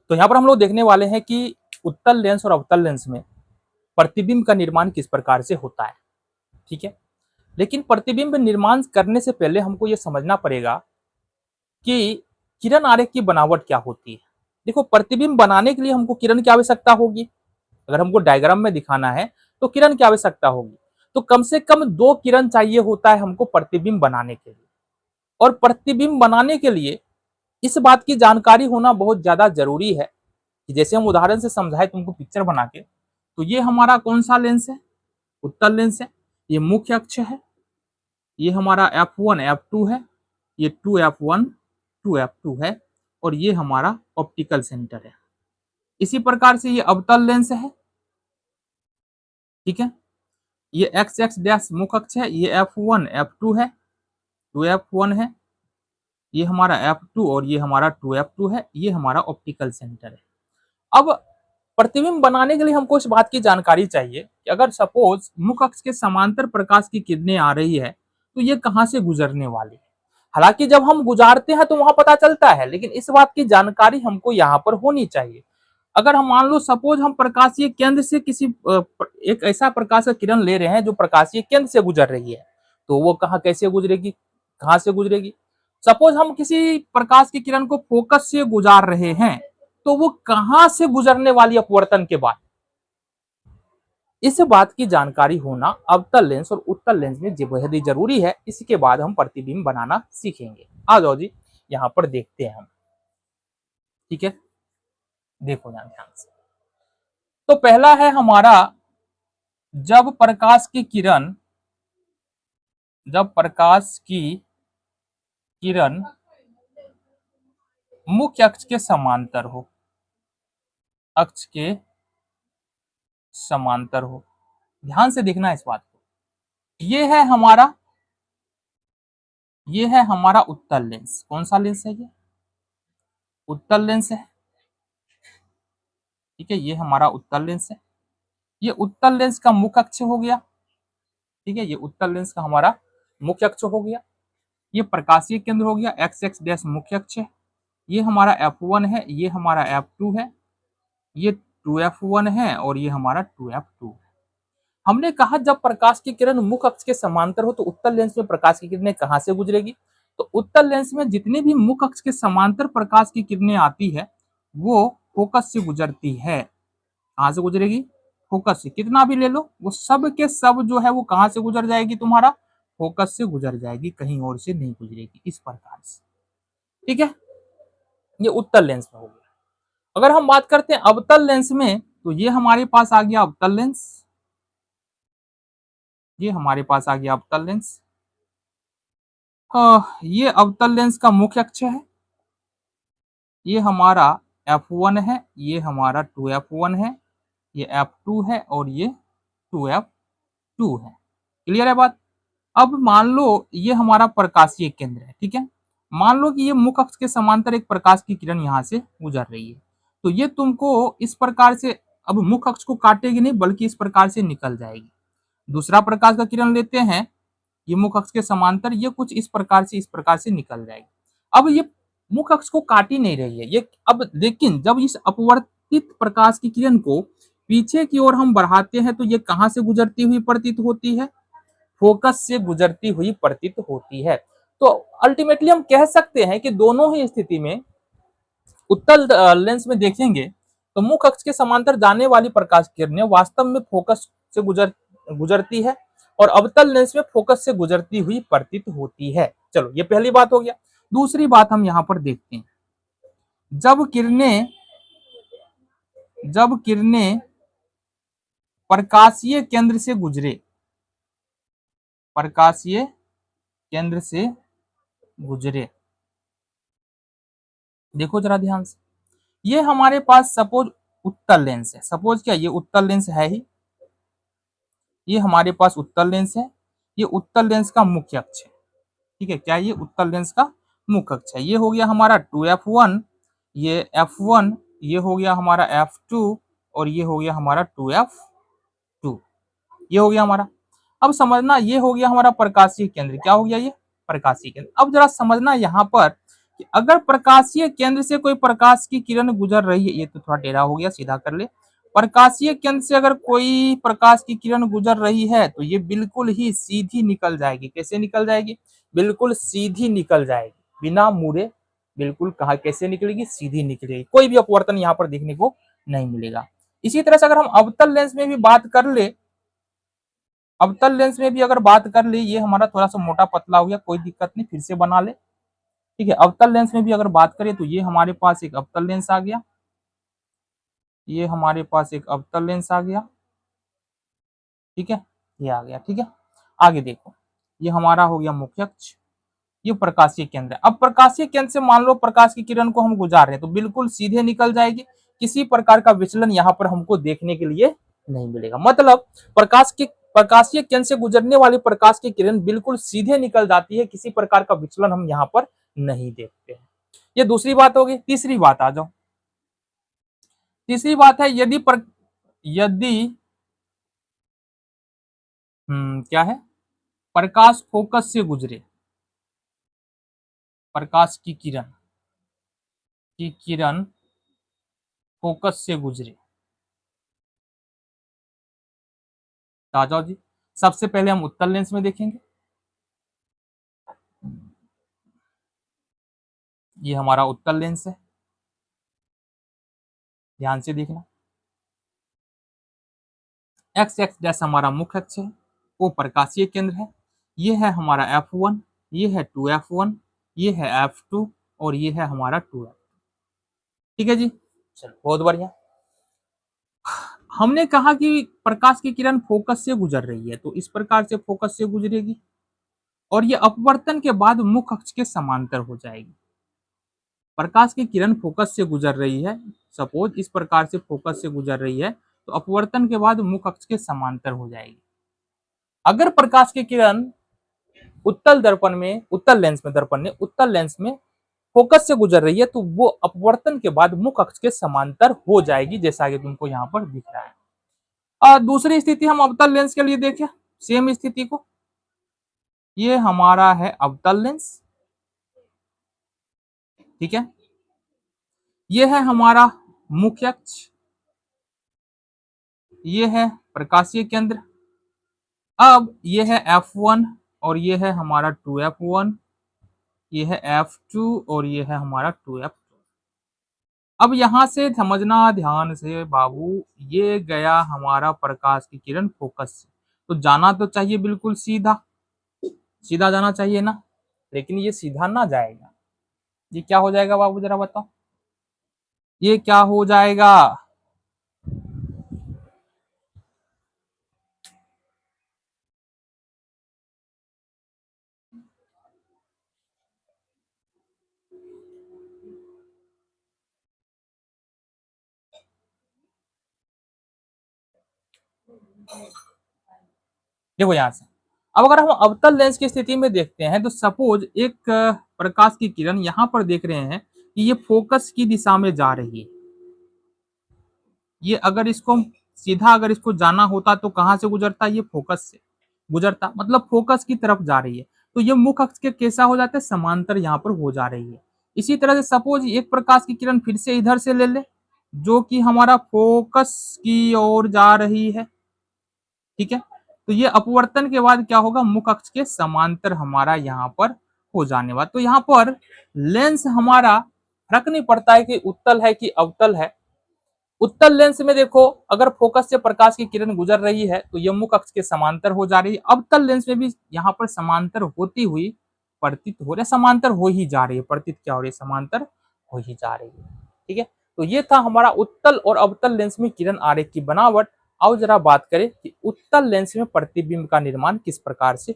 तो यहाँ पर हम लोग देखने वाले हैं कि उत्तल लेंस और अवतल लेंस में प्रतिबिंब का निर्माण किस प्रकार से होता है। ठीक है, लेकिन प्रतिबिंब निर्माण करने से पहले हमको यह समझना पड़ेगा कि किरण आरेख की बनावट क्या होती है। देखो, प्रतिबिंब बनाने के लिए हमको किरण की आवश्यकता होगी। अगर हमको डायग्राम में दिखाना है तो किरण की आवश्यकता होगी। तो कम से कम 2 किरण चाहिए होता है हमको प्रतिबिंब बनाने के लिए। और प्रतिबिंब बनाने के लिए इस बात की जानकारी होना बहुत ज्यादा जरूरी है कि जैसे हम उदाहरण से समझाए तुमको पिक्चर बना के, तो ये हमारा कौन सा लेंस है? उत्तल लेंस है। ये मुख्य अक्ष है, ये हमारा F1 F2 है, ये 2F1 2F2 है, और ये हमारा ऑप्टिकल सेंटर है। इसी प्रकार से ये अवतल लेंस है। ठीक है, ये एक्स एक्स डैश मुख्य अक्ष है, ये F1 F2 है, 2F1 है, ये हमारा F2 और ये हमारा 2F2 है, ये हमारा ऑप्टिकल सेंटर है। अब प्रतिबिंब बनाने के लिए हमको इस बात की जानकारी चाहिए कि अगर सपोज मुख्य अक्ष के समांतर प्रकाश की किरणें आ रही है तो ये कहां से गुजरने वाली है। हालांकि जब हम गुजारते हैं तो वहां पता चलता है, लेकिन इस बात की जानकारी हमको यहाँ पर होनी चाहिए। अगर हम मान लो सपोज हम प्रकाशीय केंद्र से किसी एक ऐसा प्रकाश का किरण ले रहे हैं जो प्रकाशीय केंद्र से गुजर रही है, तो वो कहाँ कैसे गुजरेगी, कहां से गुजरेगी। सपोज हम किसी प्रकाश की किरण को फोकस से गुजार रहे हैं, तो वो कहां से गुजरने वाली अपवर्तन के बाद, इस बात की जानकारी होना अवतल लेंस और उत्तल लेंस में बेहद ही जरूरी है। इसके बाद हम प्रतिबिंब बनाना सीखेंगे। आ जाओ जी, यहां पर देखते हैं हम। ठीक है, देखो ध्यान से। तो पहला है हमारा, जब प्रकाश की किरण मुख्य अक्ष के समांतर हो, अक्ष के समांतर हो। ध्यान से देखना इस बात को। ये है हमारा उत्तल लेंस। कौन सा लेंस है ये? उत्तल लेंस है। ठीक है, ये हमारा उत्तल लेंस है। ये उत्तल लेंस का मुख्य अक्ष हो गया। ठीक है, ये उत्तल लेंस का हमारा मुख्य अक्ष हो गया। ये प्रकाशीय केंद्र हो गया, एक्स एक्स डैश मुख्य अक्ष है। ये हमारा F1 है, ये हमारा F2 है, ये 2F1 है, और ये हमारा 2F2 है। हमने कहा जब प्रकाश की किरण मुख्य अक्ष के समांतर हो तो उत्तल लेंस में प्रकाश की किरणें कहां से गुजरेगी। तो उत्तल लेंस में जितनी भी मुख्य अक्ष के समांतर प्रकाश की किरणें आती है वो फोकस से गुजरती है। कहां से गुजरेगी? फोकस से। कितना भी ले लो, वो सब के सब जो है वो कहां से गुजर जाएगी? तुम्हारा फोकस से गुजर जाएगी, कहीं और से नहीं गुजरेगी, इस प्रकार से। ठीक है, ये उत्तल लेंस में हो गया। अगर हम बात करते हैं अवतल लेंस में, तो ये हमारे पास आ गया अवतल लेंस। ये हमारे पास आ गया अवतल लेंस। ये अवतल लेंस का मुख्य अक्ष है। ये हमारा F1 है, ये हमारा 2F1 है, ये F2 है, और ये 2F2 है। क्लियर है बात? अब मान लो ये हमारा प्रकाशीय केंद्र है। ठीक है, मान लो कि ये मुख्य अक्ष के समांतर एक प्रकाश की किरण यहां से गुजर रही है, तो ये तुमको इस प्रकार से अब मुख्य अक्ष को काटेगी नहीं, बल्कि इस प्रकार से निकल जाएगी। दूसरा प्रकाश का किरण लेते हैं, ये मुख्य अक्ष के समांतर, ये कुछ इस प्रकार से निकल जाएगी। अब ये मुख्य अक्ष को काट ही नहीं रही है ये अब, लेकिन जब इस अपवर्तित प्रकाश की किरण को पीछे की ओर हम बढ़ाते हैं तो ये कहां से गुजरती हुई प्रतीत होती है? फोकस से गुजरती हुई प्रतीत होती है। तो अल्टीमेटली हम कह सकते हैं कि दोनों ही स्थिति में उत्तल लेंस में देखेंगे तो मुख्य अक्ष के समांतर जाने वाली प्रकाश किरणें वास्तव में फोकस से गुजरती है, और अवतल लेंस में फोकस से गुजरती हुई प्रतीत होती है। चलो, ये पहली बात हो गया। दूसरी बात हम यहां पर देखते हैं, जब किरणें प्रकाशीय केंद्र से गुजरे, देखो जरा ध्यान से। ये हमारे पास सपोज उत्तल लेंस है। सपोज क्या, ये उत्तल लेंस है ही, ये हमारे पास उत्तल लेंस है। ये उत्तल लेंस का मुख्य अक्ष है। ठीक है, क्या ये उत्तल लेंस का मुख्य अक्ष है? ये हो गया हमारा 2F1, ये F1, ये हो गया हमारा F2, और ये हो गया हमारा 2F2। ये हो गया हमारा। अब समझना, ये हो गया हमारा प्रकाशीय केंद्र। क्या हो गया? ये प्रकाशीय केंद्र। अब जरा समझना यहाँ पर कि अगर प्रकाशीय केंद्र से कोई प्रकाश की किरण गुजर रही है, ये तो थोड़ा टेढ़ा हो गया, सीधा कर ले। प्रकाशीय केंद्र से अगर कोई प्रकाश की किरण गुजर रही है तो ये बिल्कुल ही सीधी निकल जाएगी। कैसे निकल जाएगी? बिल्कुल सीधी निकल जाएगी, बिना मुड़े। बिल्कुल कहा कैसे निकलेगी? सीधी निकलेगी, कोई भी अपवर्तन यहाँ पर देखने को नहीं मिलेगा। इसी तरह से अगर हम अवतल लेंस में भी बात कर ले, अवतल लेंस में भी अगर बात कर ले, ये हमारा थोड़ा सा मोटा पतला हो गया, कोई दिक्कत नहीं, फिर से बना ले। ठीक है, अवतल लेंस में भी अगर बात करें तो ये हमारे पास एक अवतल लेंस आ गया, ये हमारे पास एक अवतल लेंस आ गया। ठीक है, ये आ गया। ठीक है, आगे देखो, ये हमारा हो गया मुख्य अक्ष, ये प्रकाशीय केंद्र है। अब प्रकाशीय केंद्र से मान लो प्रकाश की किरण को हम गुजार रहे हैं तो बिल्कुल सीधे निकल जाएगी, किसी प्रकार का विचलन यहाँ पर हमको देखने के लिए नहीं मिलेगा। मतलब प्रकाशीय केंद्र से गुजरने वाली प्रकाश की किरण बिल्कुल सीधे निकल जाती है, किसी प्रकार का विचलन हम यहाँ पर नहीं देखते हैं। ये दूसरी बात होगी। तीसरी बात आ जाओ। तीसरी बात है, यदि क्या है, प्रकाश फोकस से गुजरे, प्रकाश की किरण फोकस से गुजरे। आ जाओ जी, सबसे पहले हम उत्तल लेंस में देखेंगे। ये हमारा उत्तल लेंस है, ध्यान से देखना। एक्स एक्स डैश हमारा मुख्य अक्ष है, वो प्रकाशीय केंद्र है। ये है हमारा F1, ये है 2F1, ये है F2 और ये है हमारा 2F। ठीक है जी, चलो बहुत बढ़िया। हमने कहा कि प्रकाश की किरण फोकस से गुजर रही है, तो इस प्रकार से फोकस से गुजरेगी और ये अपवर्तन के बाद मुख्य अक्ष के समांतर हो जाएगी। प्रकाश की किरण फोकस से गुजर रही है, सपोज इस प्रकार से फोकस से गुजर रही है, तो अपवर्तन के बाद मुख्य अक्ष के समांतर हो जाएगी। अगर प्रकाश की किरण उत्तल लेंस में फोकस से गुजर रही है तो वो अपवर्तन के बाद मुख्य अक्ष के समांतर हो जाएगी, जैसा कि तुमको यहाँ पर दिख रहा है। दूसरी स्थिति हम अवतल लेंस के लिए देखें, सेम स्थिति को। ये हमारा है अवतल लेंस, ठीक है। ये है हमारा मुख्य अक्ष, ये है प्रकाशीय केंद्र। अब ये है F1 और ये है हमारा 2F1, ये है F2 और ये है हमारा 2F2। अब यहां से समझना ध्यान से बाबू, ये गया हमारा प्रकाश की किरण फोकस से, तो जाना तो चाहिए बिल्कुल सीधा, सीधा जाना चाहिए ना, लेकिन ये सीधा ना जाएगा। ये क्या हो जाएगा बाबू, जरा बताओ, ये क्या हो जाएगा? देखो यहां से, अब अगर हम अवतल लेंस की स्थिति में देखते हैं तो सपोज एक प्रकाश की किरण यहां पर देख रहे हैं कि ये फोकस की दिशा में जा रही है। ये अगर इसको सीधा अगर इसको जाना होता तो कहां से गुजरता? ये फोकस से गुजरता, मतलब फोकस की तरफ जा रही है, तो ये मुख्य अक्ष के कैसा हो जाता है? समांतर यहाँ पर हो जा रही है। इसी तरह से सपोज एक प्रकाश की किरण फिर से इधर से ले ले, जो कि हमारा फोकस की ओर जा रही है, ठीक है। तो ये अपवर्तन के बाद क्या होगा? मुख्य अक्ष के समांतर हमारा यहाँ पर हो जाने वाला। तो यहाँ पर लेंस हमारा फर्क नहीं पड़ता है कि उत्तल है कि अवतल है। उत्तल लेंस में देखो, अगर फोकस से प्रकाश की किरण गुजर रही है तो यह मुख्य अक्ष के समांतर हो जा रही है। अवतल लेंस में भी यहाँ पर समांतर होती हुई प्रतीत हो रही है, समांतर हो ही जा रही है, प्रतीत क्या हो रही है? समांतर हो ही जा रही है। ठीक है, तो ये था हमारा उत्तल और अवतल लेंस में किरण आरेख की बनावट। आओ जरा बात करें कि उत्तल लेंस में प्रतिबिंब का निर्माण किस प्रकार से